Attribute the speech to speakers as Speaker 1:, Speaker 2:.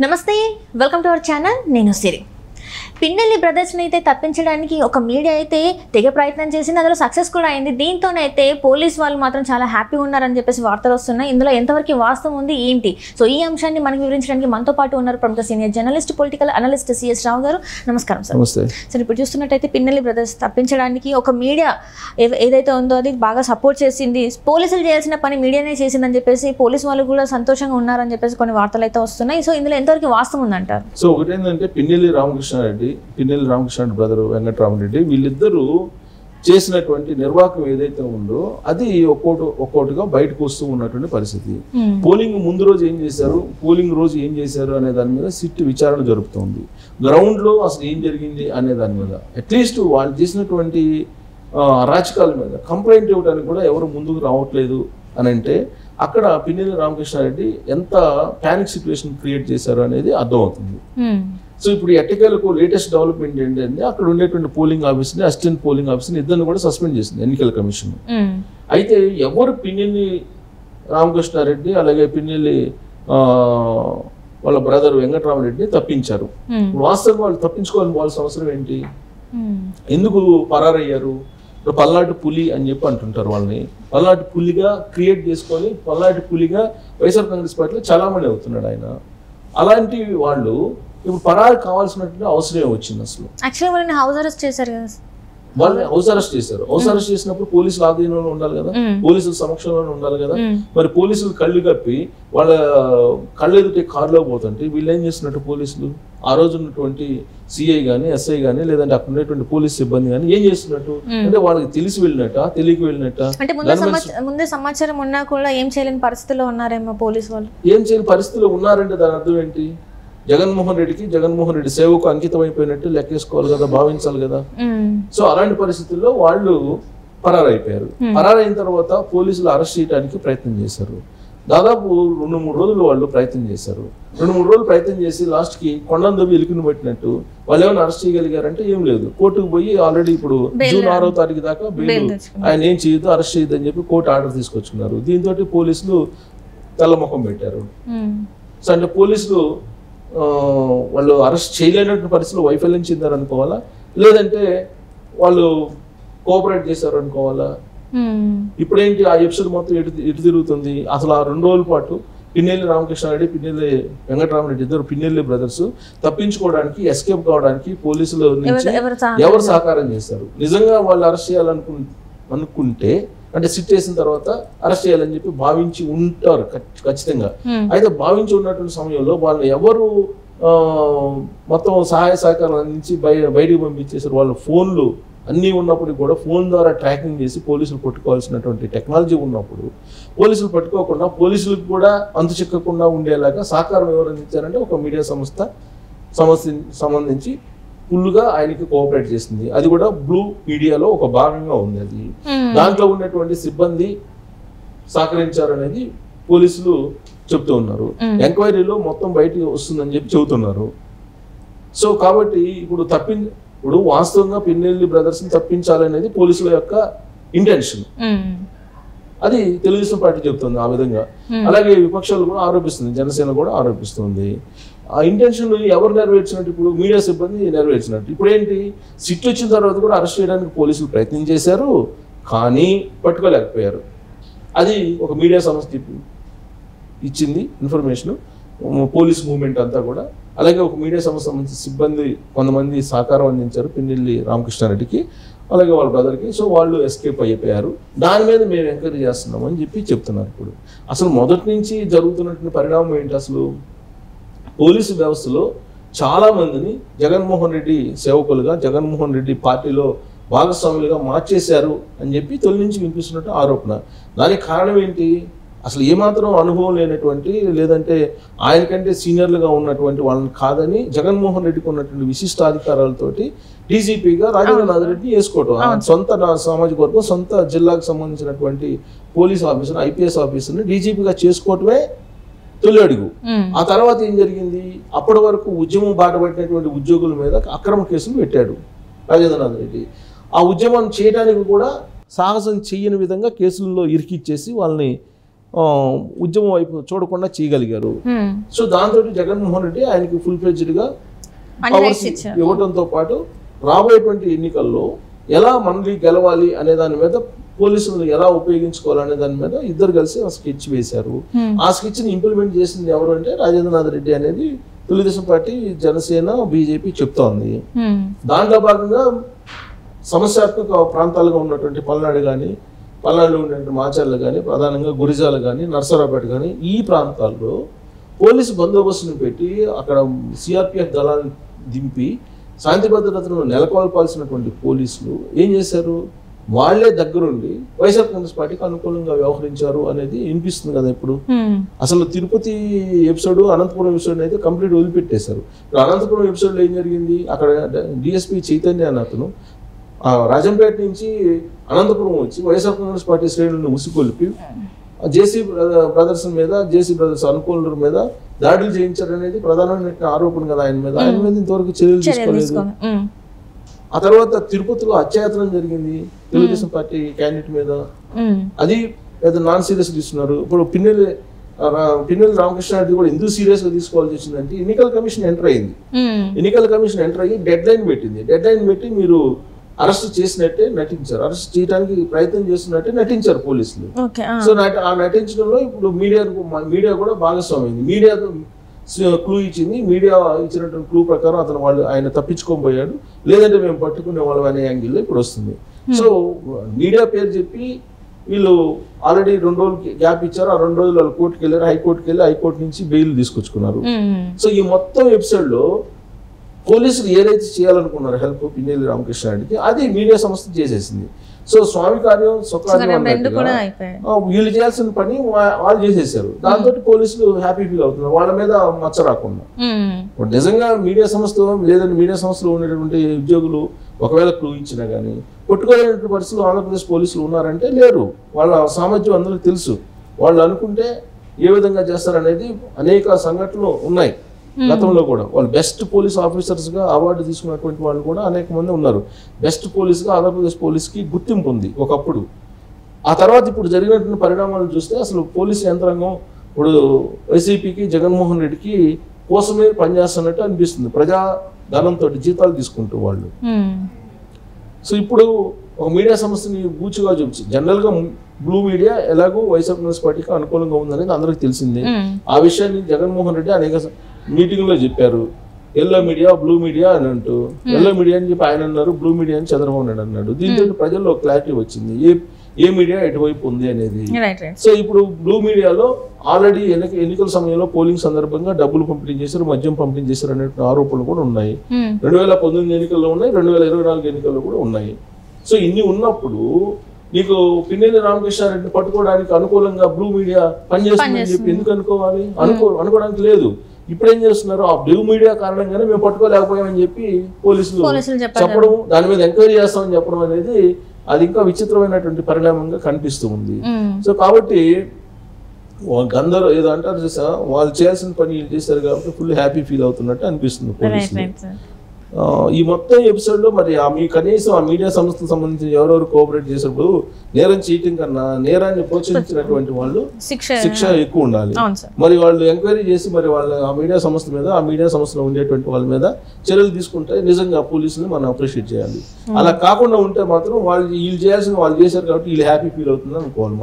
Speaker 1: నమస్తే, welcome to our channel. నేను సిరి. పిన్నెల్లి బ్రదర్స్ని అయితే తప్పించడానికి ఒక మీడియా అయితే తెగ ప్రయత్నం చేసింది, అందులో సక్సెస్ కూడా అయింది. దీంతోనైతే పోలీస్ వాళ్ళు మాత్రం చాలా హ్యాపీగా ఉన్నారని చెప్పేసి వార్తలు వస్తున్నాయి. ఇందులో ఎంతవరకు వాస్తవం ఉంది ఏంటి, సో ఈ అంశాన్ని మనకు వివరించడానికి మనతో పాటు ఉన్నారు ప్రముఖ senior journalist, political analyst CS Rao గారు. నమస్కారం సార్. సార్, ఇప్పుడు చూస్తున్నట్టయితే పిన్నెల్లి బ్రదర్స్ తప్పించడానికి ఒక మీడియా ఏదైతే ఉందో అది బాగా సపోర్ట్ చేసింది. పోలీసులు చేయాల్సిన పని మీడియానే చేసిందని చెప్పేసి పోలీసు వాళ్ళు కూడా సంతోషంగా ఉన్నారని చెప్పేసి కొన్ని వార్తలు అయితే వస్తున్నాయి. సో ఇందులో ఎంతవరకు వాస్తవం ఉందంటారు?
Speaker 2: సో ఒకటేంటంటే పిన్నెల్లి రామకృష్ణారెడ్డి వెంకటరామరెడ్డి వీళ్ళిద్దరూ చేసినటువంటి నిర్వాహకం ఏదైతే ఉందో అది ఒక్కోటిగా బయటకు వస్తూ ఉన్నటువంటి పరిస్థితి. పోలింగ్ ముందు రోజు ఏం చేశారు, పోలింగ్ రోజు ఏం చేశారు అనే దాని మీద సిట్ విచారణ జరుపుతోంది. గ్రౌండ్ లో అసలు ఏం జరిగింది అనే దాని మీద అట్లీస్ట్ వాళ్ళు చేసినటువంటి అరాచకాల మీద కంప్లైంట్ ఇవ్వడానికి కూడా ఎవరు ముందుకు రావట్లేదు అని అంటే అక్కడ పిన్నెల్లి రామకృష్ణారెడ్డి ఎంత పానిక్ సిచ్యువేషన్ క్రియేట్ చేశారు అనేది అర్థమవుతుంది. సో ఇప్పుడు ఎట్టకేలకు లేటెస్ట్ డెవలప్మెంట్ ఏంటంటే అక్కడ ఉండేటువంటి పోలింగ్ ఆఫీసర్ని, అసిస్టెంట్ పోలింగ్ ఆఫీసర్ని ఇద్దరిని కూడా సస్పెండ్ చేసింది ఎన్నికల కమిషన్. అయితే ఎవరు పిన్నెల్లి రామకృష్ణారెడ్డి అలాగే పిన్నెల్లి వాళ్ళ బ్రదర్ వెంకటరామరెడ్డిని తప్పించారు. వాస్తవంగా వాళ్ళు తప్పించుకోవాల్సిన అవసరం ఏంటి, ఎందుకు పరారయ్యారు? పల్నాటి పులి అని చెప్పి అంటుంటారు వాళ్ళని. పల్నాటి పులిగా క్రియేట్ చేసుకొని పల్నాటి పులిగా వైఎస్ఆర్ కాంగ్రెస్ పార్టీలో చాలా మంది అవుతున్నాడు ఆయన. అలాంటి వాళ్ళు ఇప్పుడు పరారు కావాల్సినటువంటి అవసరం వచ్చింది. అసలు
Speaker 1: యాక్చువల్లీ హౌస్ అరెస్ట్ చేశారు కదా,
Speaker 2: వాళ్ళని హౌస్ అరెస్ట్ చేశారు. హౌస్ అరెస్ట్ చేసినప్పుడు పోలీసులు ఆధీనంలో ఉండాలి కదా, పోలీసుల సమక్షంలోనే ఉండాలి కదా. మరి పోలీసులు కళ్ళు కప్పి వాళ్ళ కళ్ళు ఎదుటే కారులో పోతుంటే వీళ్ళు ఏం చేస్తున్నట్టు పోలీసులు ఆ రోజు ఉన్నటువంటి సిఐ గానీ, ఎస్ఐ గానీ, లేదంటే అక్కడ ఉన్నటువంటి పోలీస్ సిబ్బంది కానీ ఏం చేస్తున్నట్టు అంటే వాళ్ళకి తెలిసి వెళ్ళినట్ట, తెలియక వెళ్ళినట్ట,
Speaker 1: అంటే ముందే సమాచారం ఉన్నా కూడా ఏం చేయలేని పరిస్థితిలో ఉన్నారేమో పోలీసు వాళ్ళు.
Speaker 2: ఏం చేయని పరిస్థితిలో ఉన్నారంటే దాని అర్థం ఏంటి? జగన్మోహన్ రెడ్డి సేవకు అంకితం అయిపోయినట్టు లెక్కేసుకోవాలి కదా, భావించాలి కదా. సో అలాంటి పరిస్థితుల్లో వాళ్ళు పరారైపోయారు. పరారైన తర్వాత పోలీసులు అరెస్ట్ చేయడానికి ప్రయత్నం చేశారు. దాదాపు 2-3 రోజులు వాళ్ళు ప్రయత్నం చేశారు. 2-3 రోజులు ప్రయత్నం చేసి లాస్ట్ కి కొండందవి ఎలుకుని పెట్టినట్టు వాళ్ళు ఏమైనా అరెస్ట్ చేయగలిగారంటే ఏం లేదు. కోర్టుకు పోయి ఆల్రెడీ ఇప్పుడు జూన్ 6వ తారీఖు దాకా బెయిల్ ఆయన ఏం చేయొద్దు, అరెస్ట్ చేయొద్దు అని చెప్పి కోర్టు ఆర్డర్ తీసుకొచ్చుకున్నారు. దీంతో పోలీసులు తెల్లముఖం పెట్టారు. సో అంటే పోలీసులు వాళ్ళు అరెస్ట్ చేయలేనటువంటి పరిస్థితుల్లో వైఫల్యం చెందారు అనుకోవాలా, లేదంటే వాళ్ళు కోఆపరేట్ చేశారు అనుకోవాలా? ఇప్పుడేంటి ఆ ఎపిసోడ్ మొత్తం ఎటు తిరుగుతుంది? అసలు ఆ 2 రోజుల పాటు పిన్నెల్లి రామకృష్ణారెడ్డి, పిన్నెల్లి వెంకటరామరెడ్డి ఇద్దరు పిన్నెల్లి బ్రదర్స్ తప్పించుకోవడానికి, ఎస్కేప్ కావడానికి పోలీసుల నుంచి ఎవరు సహకారం చేశారు? నిజంగా వాళ్ళు అరెస్ట్ చేయాలనుకుంటే అంటే సిట్ వేసిన తర్వాత అరెస్ట్ చేయాలని చెప్పి భావించి ఉంటారు ఖచ్చితంగా. అయితే భావించి ఉన్నటువంటి సమయంలో వాళ్ళు ఎవరు మొత్తం సహాయ సహకారం అందించి బయటికి పంపించేసారు. వాళ్ళ ఫోన్లు అన్నీ ఉన్నప్పుడు కూడా ఫోన్ ద్వారా ట్రాకింగ్ చేసి పోలీసులు పట్టుకోవాల్సినటువంటి టెక్నాలజీ ఉన్నప్పుడు పోలీసులు పట్టుకోకుండా పోలీసులకు కూడా అంతు చిక్కకుండా ఉండేలాగా సహకారం ఎవరు అందించారంటే ఒక మీడియా సంబంధించి ఫుల్గా ఆయనకి కోఆపరేట్ చేసింది. అది కూడా బ్లూ మీడియాలో ఒక భాగంగా ఉంది. అది దాంట్లో ఉన్నటువంటి సిబ్బంది సహకరించారనేది పోలీసులు చెప్తూ ఉన్నారు. ఎంక్వైరీలో మొత్తం బయటికి వస్తుందని చెప్పి చెబుతున్నారు. సో కాబట్టి ఇప్పుడు వాస్తవంగా పిన్నెల్లి బ్రదర్స్ ని తప్పించాలనేది పోలీసుల యొక్క ఇంటెన్షన్. అది తెలుగుదేశం పార్టీ చెప్తుంది ఆ విధంగా. అలాగే విపక్షాలు కూడా ఆరోపిస్తుంది, జనసేన కూడా ఆరోపిస్తుంది. ఆ ఇంటెన్షన్ ఎవరు నెరవేర్చినట్టు? ఇప్పుడు మీడియా సిబ్బంది నెరవేర్చినట్టు. ఇప్పుడు ఏంటి, సిట్ వచ్చిన తర్వాత కూడా అరెస్ట్ చేయడానికి పోలీసులు ప్రయత్నం చేశారు, కానీ పట్టుకోలేకపోయారు. అది ఒక మీడియా సంస్థ ఇచ్చింది ఇన్ఫర్మేషన్, పోలీస్ మూవ్మెంట్ అంతా కూడా. అలాగే ఒక మీడియా సంస్థ సంబంధించిన సిబ్బంది కొంతమంది సహకారం అందించారు పిన్నెల్లి రామకృష్ణారెడ్డికి, అలాగే వాళ్ళ బ్రదర్కి. సో వాళ్ళు ఎస్కేప్ అయిపోయారు. దాని మీద మేము ఎంక్వైరీ చేస్తున్నాం అని చెప్పి చెప్తున్నారు. ఇప్పుడు అసలు మొదటి నుంచి జరుగుతున్నటువంటి పరిణామం ఏంటి? అసలు పోలీసు వ్యవస్థలో చాలా మందిని జగన్మోహన్ రెడ్డి సేవకులుగా, జగన్మోహన్ రెడ్డి పార్టీలో భాగస్వాములుగా మార్చేశారు అని చెప్పి తొలి నుంచి వినిపిస్తున్నట్టు ఆరోపణ. దానికి కారణం ఏంటి? అసలు ఏమాత్రం అనుభవం లేనటువంటి, లేదంటే ఆయనకంటే సీనియర్లుగా ఉన్నటువంటి వాళ్ళని కాదని జగన్మోహన్ రెడ్డికి ఉన్నటువంటి విశిష్టాధికారాలతోటి డీజీపీగా రాజేంద్రనాథ్ రెడ్డిని వేసుకోవటం, సొంత సామాజిక వర్గం, సొంత జిల్లాకు సంబంధించినటువంటి పోలీస్ ఆఫీసర్, ఐపీఎస్ ఆఫీసర్ని డీజీపీగా చేసుకోవటమే తొలి అడుగు. ఆ తర్వాత ఏం జరిగింది? అప్పటి వరకు ఉద్యమం బాటపట్టినటువంటి ఉద్యోగుల మీద అక్రమ కేసులు పెట్టాడు రాజేంద్రనాథ్ రెడ్డి. ఆ ఉద్యమం చేయడానికి కూడా సాహసం చేయని విధంగా కేసుల్లో ఇరికిచ్చేసి వాళ్ళని ఉద్యమం వైపు చూడకుండా చేయగలిగారు. సో దాంతో జగన్మోహన్ రెడ్డి ఆయనకి ఫుల్ ఫ్లెడ్జ్డ్గా పవర్స్ ఇవ్వడంతో పాటు రాబోయేటువంటి ఎన్నికల్లో ఎలా మళ్ళీ గెలవాలి అనే దాని మీద పోలీసులు ఎలా ఉపయోగించుకోవాలనే దాని మీద ఇద్దరు కలిసి ఆ స్కెచ్ వేశారు. ఆ స్కెచ్ ని ఇంప్లిమెంట్ చేసింది ఎవరు అంటే రాజేంద్రనాథ్ రెడ్డి అనేది తెలుగుదేశం పార్టీ, జనసేన, బీజేపీ చెప్తోంది. దాంట్లో భాగంగా సమస్యాత్మక ప్రాంతాలుగా ఉన్నటువంటి పల్నాడులో ఉన్నటువంటి మాచర్లు కానీ, ప్రధానంగా గురిజాలు కానీ, నర్సరావుపేట కానీ ఈ ప్రాంతాల్లో పోలీసు బందోబస్తును పెట్టి అక్కడ సిఆర్పిఎఫ్ దళాలను దింపి శాంతి భద్రతను నెలకొల్పాల్సినటువంటి పోలీసులు ఏం చేశారు? వాళ్లే దగ్గరుండి వైఎస్ఆర్ కాంగ్రెస్ పార్టీకి అనుకూలంగా వ్యవహరించారు అనేది వినిపిస్తుంది కదా. ఇప్పుడు అసలు తిరుపతి ఎపిసోడ్, అనంతపురం ఎపిసోడ్ అయితే కంప్లీట్ వదిలిపెట్టేశారు. ఇప్పుడు అనంతపురం ఎపిసోడ్లో ఏం జరిగింది? అక్కడ డిఎస్పీ చైతన్య అనే అతను రాజంపేట నుంచి అనంతపురం వచ్చి YSR Congress party శ్రేణులను ముసిగొల్పి JC brothers మీద, జేసీ బ్రదర్స్ అనుకూలుల మీద దాడులు చేయించారనేది ప్రధానమైన ఆరోపణ కదా ఆయన మీద. ఆయన మీద ఇంతవరకు చర్యలు తీసుకోలేదు. ఆ తర్వాత తిరుపతిలో అత్యాయతనం జరిగింది తెలుగుదేశం పార్టీ క్యాండిడేట్ మీద. అది పెద్ద నాన్ సీరియస్ తీసుకున్నారు. ఇప్పుడు పిన్నెల్లి రామకృష్ణారెడ్డి కూడా ఎందుకు సీరియస్ గా తీసుకోవాల్సి వచ్చిందంటే ఎన్నికల కమిషన్ ఎంటర్ అయింది. ఎన్నికల కమిషన్ ఎంటర్ అయ్యి డెడ్ లైన్ పెట్టింది. డెడ్ లైన్ పెట్టి మీరు అరెస్ట్ చేసినట్టే నటించారు, అరెస్ట్ చేయడానికి ప్రయత్నం చేస్తున్నట్టే నటించారు పోలీసులు. సో ఆ నటించడంలో ఇప్పుడు మీడియా కూడా భాగస్వామైంది. మీడియా క్లూ ఇచ్చింది. మీడియా ఇచ్చినటువంటి క్లూ ప్రకారం ఆయన తప్పించుకోబోయాడు, లేదంటే మేము పట్టుకునే వాళ్ళం అనే యాంగిల్లో ఇప్పుడు వస్తుంది. సో మీడియా పేరు చెప్పి వీళ్ళు ఆల్రెడీ 2 రోజులు గ్యాప్ ఇచ్చారు. ఆ 2 రోజులు వాళ్ళు కోర్టుకు వెళ్ళారు, హైకోర్టుకి వెళ్ళి హైకోర్టు నుంచి బెయిల్ తీసుకొచ్చుకున్నారు. సో ఈ మొత్తం ఎపిసోడ్ లో పోలీసులు ఏదైతే చేయాలనుకున్నారు హెల్ప్ పిన్నెల్లి రామకృష్ణారెడ్డికి, అది మీడియా సంస్థ చేసేసింది. సో స్వామి కార్యం స్వకార్యం వీళ్ళు చేయాల్సిన పని వాళ్ళు చేసేసారు. దాంతో పోలీసులు హ్యాపీ ఫీల్ అవుతున్నారు, వాళ్ళ మీద మచ్చ రాకుండా. నిజంగా మీడియా సంస్థ లేదంటే మీడియా సంస్థలో ఉండేటువంటి ఉద్యోగులు ఒకవేళ క్లూ ఇచ్చినా కానీ కొట్టుకోలేనటువంటి పరిస్థితులు ఆంధ్రప్రదేశ్ పోలీసులు ఉన్నారంటే లేరు. వాళ్ళ సామర్థ్యం అందరికీ తెలుసు. వాళ్ళు అనుకుంటే ఏ విధంగా చేస్తారనేది అనేక సంఘటనలు ఉన్నాయి. గతంలో కూడా వాళ్ళు బెస్ట్ పోలీస్ ఆఫీసర్స్ గా అవార్డు తీసుకున్నటువంటి వాళ్ళు కూడా అనేక మంది ఉన్నారు. బెస్ట్ పోలీస్ గా ఆంధ్రప్రదేశ్ పోలీస్ కి గుర్తింపు ఉంది ఒకప్పుడు. ఆ తర్వాత ఇప్పుడు జరిగినటువంటి పరిణామాలను చూస్తే అసలు పోలీస్ యంత్రాంగం ఇప్పుడు వైసీపీకి, జగన్మోహన్ రెడ్డికి కోసమే పనిచేస్తున్నట్టు అనిపిస్తుంది. ప్రజా ధనంతో జీతాలు తీసుకుంటూ వాళ్ళు. సో ఇప్పుడు ఒక మీడియా సంస్థని బూచిగా చూపించి జనరల్ గా బ్లూ మీడియా ఎలాగో వైఎస్ఆర్ కాంగ్రెస్ పార్టీకి అనుకూలంగా ఉందనేది అందరికి తెలిసిందే. ఆ విషయాన్ని జగన్మోహన్ రెడ్డి అనేక మీటింగ్ లో చెప్పారు. ఎల్లో మీడియా, బ్లూ మీడియా అని అంటూ, ఎల్లో మీడియా అని చెప్పి ఆయన అన్నారు, బ్లూ మీడియా అని చంద్రబాబు నాయుడు అన్నాడు. దీంతో ప్రజల్లో క్లారిటీ వచ్చింది ఏ మీడియా ఎటువైపు ఉంది అనేది. సో ఇప్పుడు బ్లూ మీడియాలో ఆల్రెడీ ఎన్నికల సమయంలో పోలింగ్ సందర్భంగా డబ్బులు పంపిణీ చేశారు, మద్యం పంపిణీ చేశారు అనే ఆరోపణలు కూడా ఉన్నాయి. 2019 ఎన్నికల్లో ఉన్నాయి, 2024 ఎన్నికల్లో కూడా ఉన్నాయి. సో ఇన్ని ఉన్నప్పుడు నీకు పిన్నెల్లి రామకృష్ణారెడ్డిని పట్టుకోవడానికి అనుకూలంగా బ్లూ మీడియా పనిచేస్తుందని చెప్పి ఎందుకు అనుకోవాలి? అనుకోవడానికి లేదు. ఇప్పుడు ఏం చేస్తున్నారు? ఆ బ్లూ మీడియా కారణంగానే మేము పట్టుకోలేకపోయామని చెప్పి పోలీసులు చెప్పడం, దాని మీద ఎంక్వైరీ చేస్తామని చెప్పడం అనేది అది ఇంకా విచిత్రమైనటువంటి పరిణామంగా కనిపిస్తూ ఉంది. సో కాబట్టి అందరూ ఏదో అంటారు చూసా, వాళ్ళు చేయాల్సిన పని చేశారు కాబట్టి ఫుల్ హ్యాపీ ఫీల్ అవుతున్నట్టు అనిపిస్తుంది పోలీసులు. ఈ మొత్తం ఎపిసోడ్ లో మరి కనీసం ఆ మీడియా సంస్థకు సంబంధించిన ఎవరెవరు కోఆపరేట్ చేసినప్పుడు నేరం చేయటం కన్నా నేరాన్ని ప్రోత్సహించినటువంటి వాళ్ళు శిక్ష ఎక్కువ ఉండాలి. మరి వాళ్ళు ఎంక్వైరీ చేసి మరి వాళ్ళ ఆ మీడియా సంస్థలో ఉండేటువంటి వాళ్ళ మీద చర్యలు తీసుకుంటే నిజంగా పోలీసులు మనం అప్రిషియేట్ చేయాలి. అలా కాకుండా ఉంటే మాత్రం వీళ్ళు చేయాల్సిన వాళ్ళు చేశారు కాబట్టి వీళ్ళు హ్యాపీ ఫీల్ అవుతుంది అనుకోవాలి మనం.